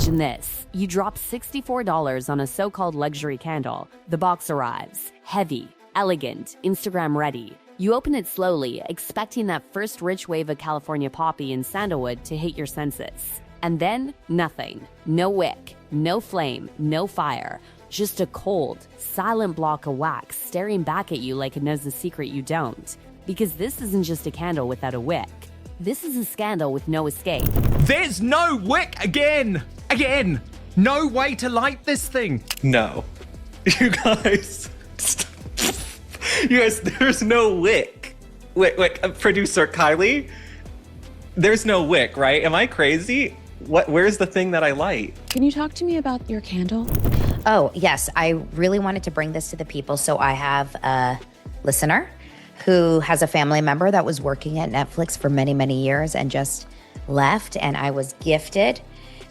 Imagine this. You drop $64 on a so-called luxury candle. The box arrives. Heavy, elegant, Instagram ready. You open it slowly, expecting that first rich wave of California poppy and sandalwood to hit your senses. And then, nothing. No wick, no flame, no fire. Just a cold, silent block of wax staring back at you like it knows a secret you don't. Because this isn't just a candle without a wick. This is a scandal with no escape. There's no wick again! Again! No way to light this thing! No. You guys... You guys, there's no wick. Wait, producer Kylie? There's no wick, right? Am I crazy? Where's the thing that I light? Can you talk to me about your candle? Oh, yes. I really wanted to bring this to the people. So I have a listener who has a family member that was working at Netflix for many, many years and just left. And I was gifted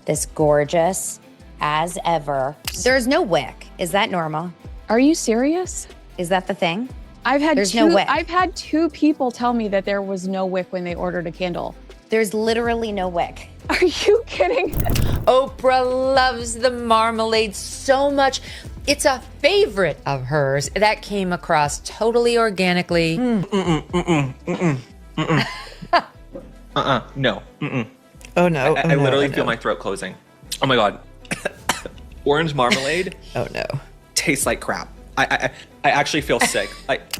this gorgeous, as ever. There's no wick. Is that normal? Are you serious? Is that the thing? There's no wick. I've had 2 people tell me that there was no wick when they ordered a candle. There's literally no wick. Are you kidding? Oprah loves the marmalade so much. It's a favorite of hers that came across totally organically. No. Oh no. I literally feel my throat closing. Oh my God. Orange marmalade. Oh no. Tastes like crap. I actually feel sick.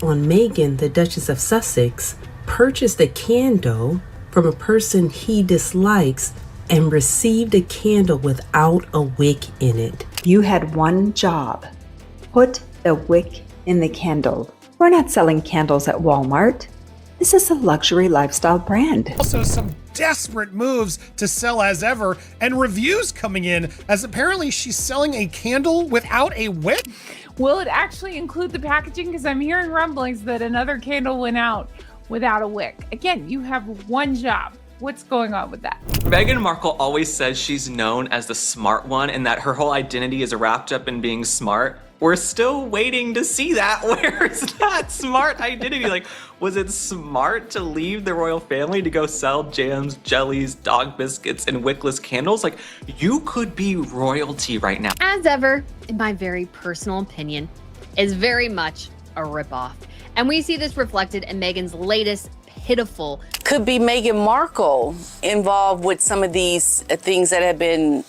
When Meghan, the Duchess of Sussex, purchased a candle from a person he dislikes and received a candle without a wick in it. You had one job. Put the wick in the candle. We're not selling candles at Walmart. This is a luxury lifestyle brand. Also, some desperate moves to sell as ever, and reviews coming in as apparently she's selling a candle without a wick. Will it actually include the packaging? Because I'm hearing rumblings that another candle went out without a wick. Again, you have one job. What's going on with that? Meghan Markle always says she's known as the smart one and that her whole identity is wrapped up in being smart. We're still waiting to see that. Where is that smart identity? Like, was it smart to leave the royal family to go sell jams, jellies, dog biscuits, and wickless candles? Like, you could be royalty right now. As ever, in my very personal opinion, is very much a ripoff. And we see this reflected in Meghan's latest pitiful. Could be Meghan Markle involved with some of these things that have been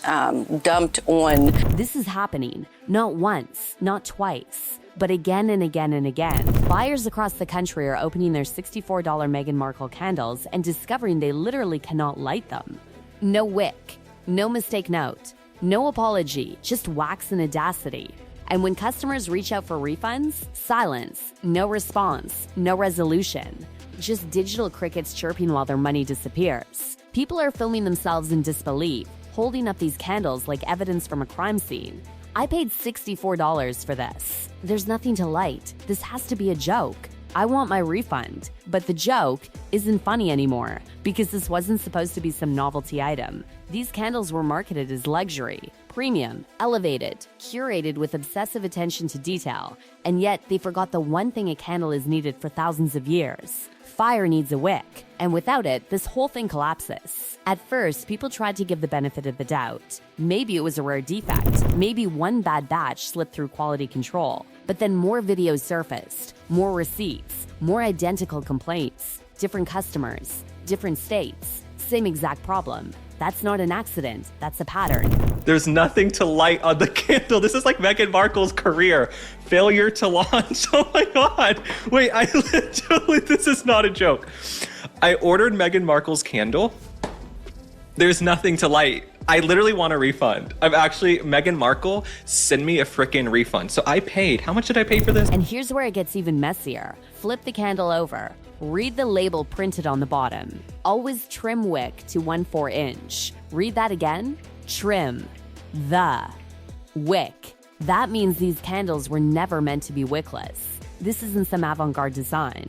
dumped on. This is happening, not once, not twice, but again and again and again. Buyers across the country are opening their $64 Meghan Markle candles and discovering they literally cannot light them. No wick, no mistake note, no apology, just wax and audacity. And when customers reach out for refunds, silence, no response, no resolution. Just digital crickets chirping while their money disappears. People are filming themselves in disbelief, holding up these candles like evidence from a crime scene. I paid $64 for this. There's nothing to light. This has to be a joke. I want my refund. But the joke isn't funny anymore because this wasn't supposed to be some novelty item. These candles were marketed as luxury, premium, elevated, curated with obsessive attention to detail, and yet they forgot the one thing a candle is needed for thousands of years. Fire needs a wick, and without it, this whole thing collapses. At first, people tried to give the benefit of the doubt. Maybe it was a rare defect. Maybe one bad batch slipped through quality control. But then more videos surfaced, more receipts, more identical complaints, different customers, different states, same exact problem. That's not an accident, that's a pattern. There's nothing to light on the candle. This is like Meghan Markle's career. Failure to launch. Oh my God. Wait, I literally, this is not a joke. I ordered Meghan Markle's candle. There's nothing to light. I literally want a refund. Meghan Markle, send me a frickin' refund. So I paid. How much did I pay for this? And here's where it gets even messier. Flip the candle over. Read the label printed on the bottom. Always trim wick to 1/4 inch. Read that again. Trim the wick. That means these candles were never meant to be wickless. This isn't some avant-garde design.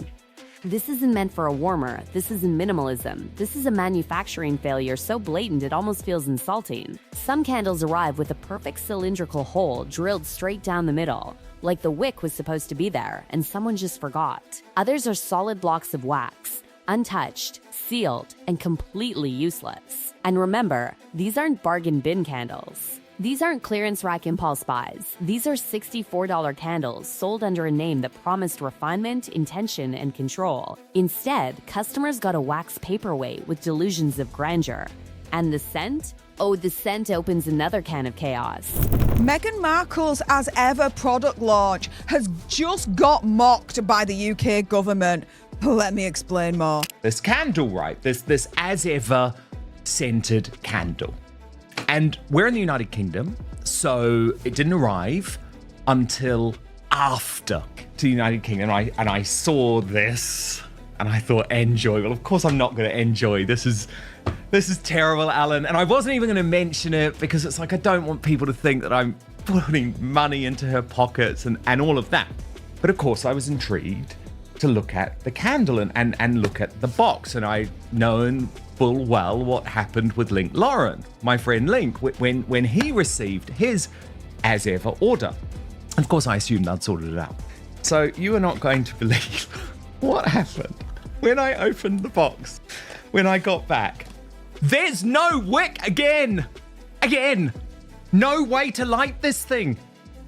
This isn't meant for a warmer. This isn't minimalism. This is a manufacturing failure so blatant it almost feels insulting. Some candles arrive with a perfect cylindrical hole drilled straight down the middle, like the wick was supposed to be there and someone just forgot. Others are solid blocks of wax, untouched, sealed, and completely useless. And remember, these aren't bargain bin candles. These aren't clearance rack impulse buys. These are $64 candles sold under a name that promised refinement, intention, and control. Instead, customers got a wax paperweight with delusions of grandeur. And the scent? Oh, the scent opens another can of chaos. Meghan Markle's As Ever product launch has just got mocked by the UK government. Let me explain more. This candle, right? This As Ever scented candle. And we're in the United Kingdom, so it didn't arrive until after to the United Kingdom. And I saw this and I thought, enjoy. Well, of course I'm not going to enjoy. This is terrible, Alan. And I wasn't even going to mention it because it's like I don't want people to think that I'm putting money into her pockets and all of that. But of course I was intrigued to look at the candle and look at the box. And I known full well what happened with Link Lauren, my friend Link, when he received his As Ever order. Of course, I assumed I'd sorted it out. So you are not going to believe what happened when I opened the box, when I got back. There's no wick again. No way to light this thing.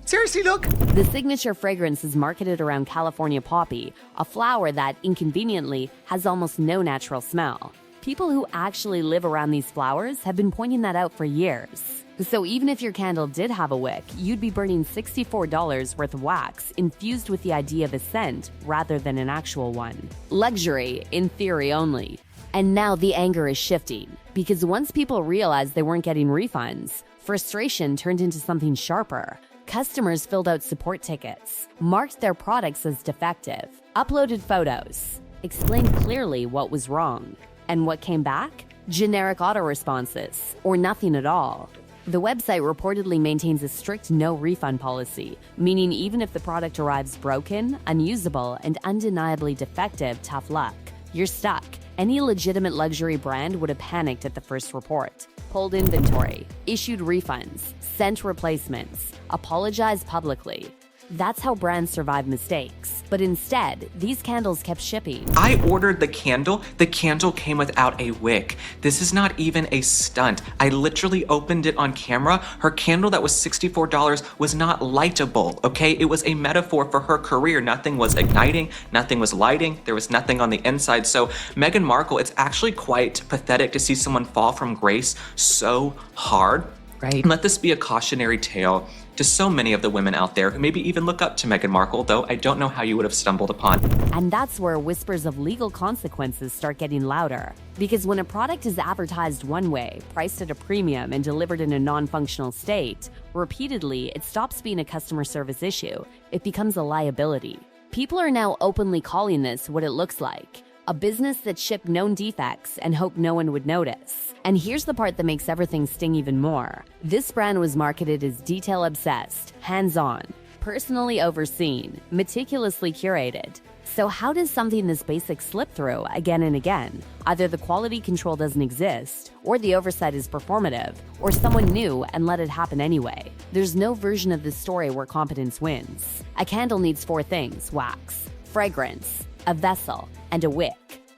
Seriously, look. The signature fragrance is marketed around California poppy, a flower that, inconveniently, has almost no natural smell. People who actually live around these flowers have been pointing that out for years. So even if your candle did have a wick, you'd be burning $64 worth of wax infused with the idea of a scent rather than an actual one. Luxury, in theory only. And now the anger is shifting, because once people realized they weren't getting refunds, frustration turned into something sharper. Customers filled out support tickets, marked their products as defective, uploaded photos, explained clearly what was wrong. And what came back? Generic auto-responses, or nothing at all. The website reportedly maintains a strict no-refund policy, meaning even if the product arrives broken, unusable, and undeniably defective, tough luck. You're stuck. Any legitimate luxury brand would have panicked at the first report. Pulled inventory, issued refunds, sent replacements, apologized publicly. That's how brands survive mistakes. But instead, these candles kept shipping. I ordered the candle. The candle came without a wick. This is not even a stunt. I literally opened it on camera. Her candle that was $64 was not lightable, okay? It was a metaphor for her career. Nothing was igniting, nothing was lighting, there was nothing on the inside. So Meghan Markle, it's actually quite pathetic to see someone fall from grace so hard. Right. Let this be a cautionary tale to so many of the women out there who maybe even look up to Meghan Markle, though I don't know how you would have stumbled upon. And that's where whispers of legal consequences start getting louder. Because when a product is advertised one way, priced at a premium, and delivered in a non-functional state, repeatedly, it stops being a customer service issue. It becomes a liability. People are now openly calling this what it looks like. A business that shipped known defects and hoped no one would notice. And here's the part that makes everything sting even more. This brand was marketed as detail-obsessed, hands-on, personally overseen, meticulously curated. So how does something this basic slip through again and again? Either the quality control doesn't exist, or the oversight is performative, or someone knew and let it happen anyway. There's no version of this story where competence wins. A candle needs 4 things: wax, fragrance, a vessel, and a wick.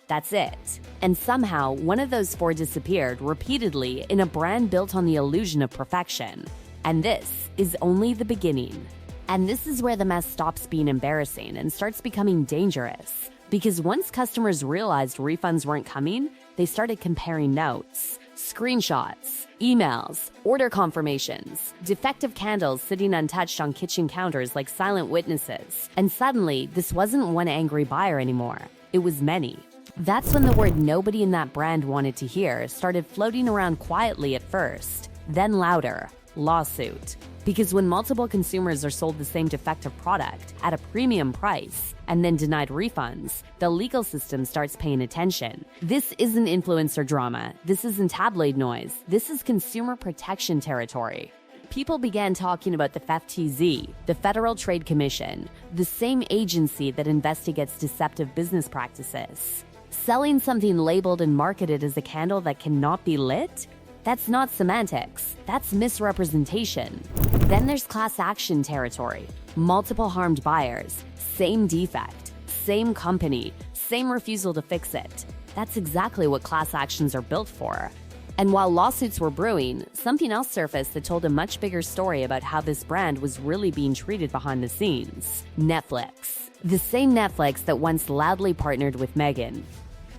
That's it. And somehow, one of those 4 disappeared repeatedly in a brand built on the illusion of perfection. And this is only the beginning. And this is where the mess stops being embarrassing and starts becoming dangerous. Because once customers realized refunds weren't coming, they started comparing notes, screenshots, emails, order confirmations, defective candles sitting untouched on kitchen counters like silent witnesses. And suddenly, this wasn't one angry buyer anymore. It was many. That's when the word nobody in that brand wanted to hear started floating around quietly at first, then louder: lawsuit. Because when multiple consumers are sold the same defective product at a premium price and then denied refunds, the legal system starts paying attention. This isn't influencer drama. This isn't tabloid noise. This is consumer protection territory. People began talking about the FTZ, the Federal Trade Commission, the same agency that investigates deceptive business practices. Selling something labeled and marketed as a candle that cannot be lit? That's not semantics. That's misrepresentation. Then there's class action territory. Multiple harmed buyers, same defect, same company, same refusal to fix it. That's exactly what class actions are built for. And while lawsuits were brewing, something else surfaced that told a much bigger story about how this brand was really being treated behind the scenes. Netflix. The same Netflix that once loudly partnered with Meghan.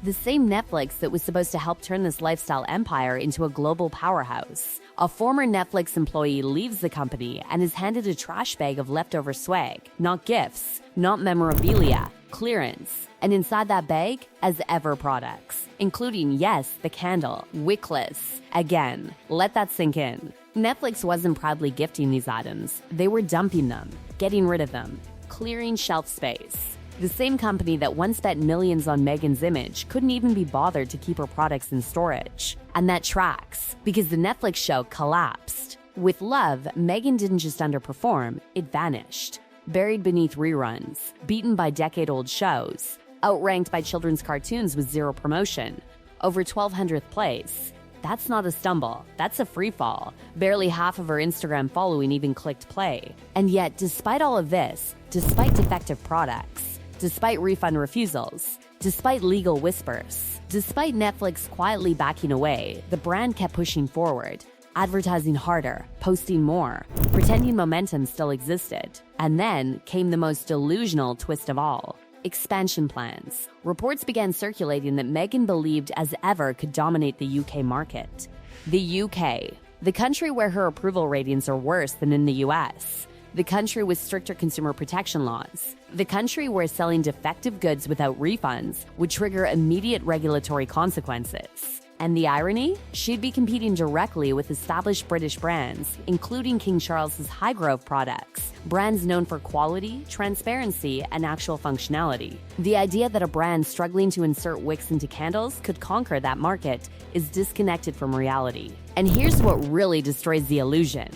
The same Netflix that was supposed to help turn this lifestyle empire into a global powerhouse. A former Netflix employee leaves the company and is handed a trash bag of leftover swag, not gifts, not memorabilia, clearance. And inside that bag, as ever, products, including, yes, the candle, wickless. Again, let that sink in. Netflix wasn't proudly gifting these items. They were dumping them, getting rid of them, clearing shelf space. The same company that once spent millions on Meghan's image couldn't even be bothered to keep her products in storage. And that tracks, because the Netflix show collapsed. With love, Meghan didn't just underperform, it vanished. Buried beneath reruns, beaten by decade-old shows, outranked by children's cartoons with zero promotion, over 1,200th place. That's not a stumble, that's a free fall. Barely half of her Instagram following even clicked play. And yet, despite all of this, despite defective products, despite refund refusals, despite legal whispers, despite Netflix quietly backing away, the brand kept pushing forward, advertising harder, posting more, pretending momentum still existed. And then came the most delusional twist of all. Expansion plans. Reports began circulating that Meghan believed as ever could dominate the UK market. The UK, the country where her approval ratings are worse than in the US. The country with stricter consumer protection laws. The country where selling defective goods without refunds would trigger immediate regulatory consequences. And the irony? She'd be competing directly with established British brands, including King Charles's Highgrove products, brands known for quality, transparency, and actual functionality. The idea that a brand struggling to insert wicks into candles could conquer that market is disconnected from reality. And here's what really destroys the illusion.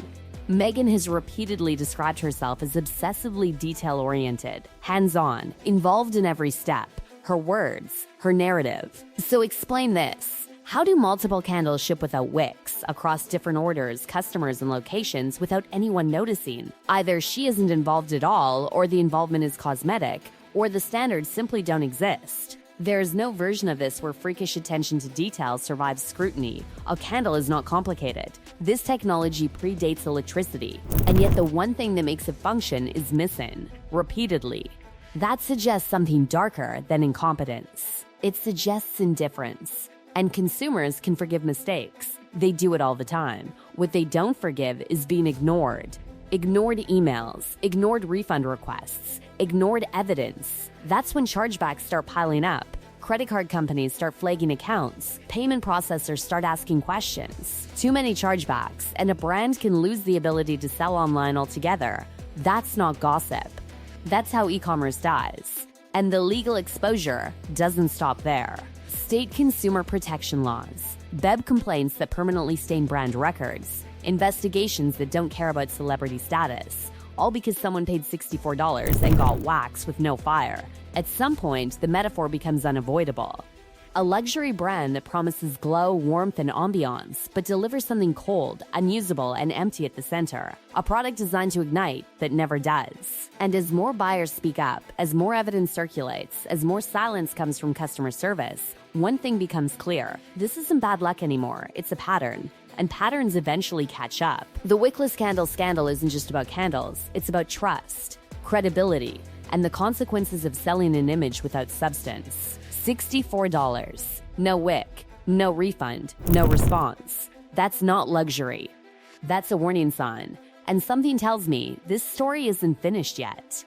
Meghan has repeatedly described herself as obsessively detail-oriented, hands-on, involved in every step, her words, her narrative. So explain this. How do multiple candles ship without wicks, across different orders, customers, and locations without anyone noticing? Either she isn't involved at all, or the involvement is cosmetic, or the standards simply don't exist. There is no version of this where freakish attention to detail survives scrutiny. A candle is not complicated. This technology predates electricity, and yet the one thing that makes it function is missing, repeatedly. That suggests something darker than incompetence. It suggests indifference. And consumers can forgive mistakes. They do it all the time. What they don't forgive is being ignored. Ignored emails, ignored refund requests, ignored evidence. That's when chargebacks start piling up. Credit card companies start flagging accounts. Payment processors start asking questions. Too many chargebacks, and a brand can lose the ability to sell online altogether. That's not gossip. That's how e-commerce dies. And the legal exposure doesn't stop there. State consumer protection laws, BEB complaints that permanently stain brand records, investigations that don't care about celebrity status, all because someone paid $64 and got waxed with no fire. At some point, the metaphor becomes unavoidable. A luxury brand that promises glow, warmth, and ambiance, but delivers something cold, unusable, and empty at the center. A product designed to ignite that never does. And as more buyers speak up, as more evidence circulates, as more silence comes from customer service, one thing becomes clear. This isn't bad luck anymore, it's a pattern. And patterns eventually catch up. The wickless candle scandal isn't just about candles, it's about trust, credibility, and the consequences of selling an image without substance. $64. No wick, no refund, no response. That's not luxury. That's a warning sign. And something tells me this story isn't finished yet.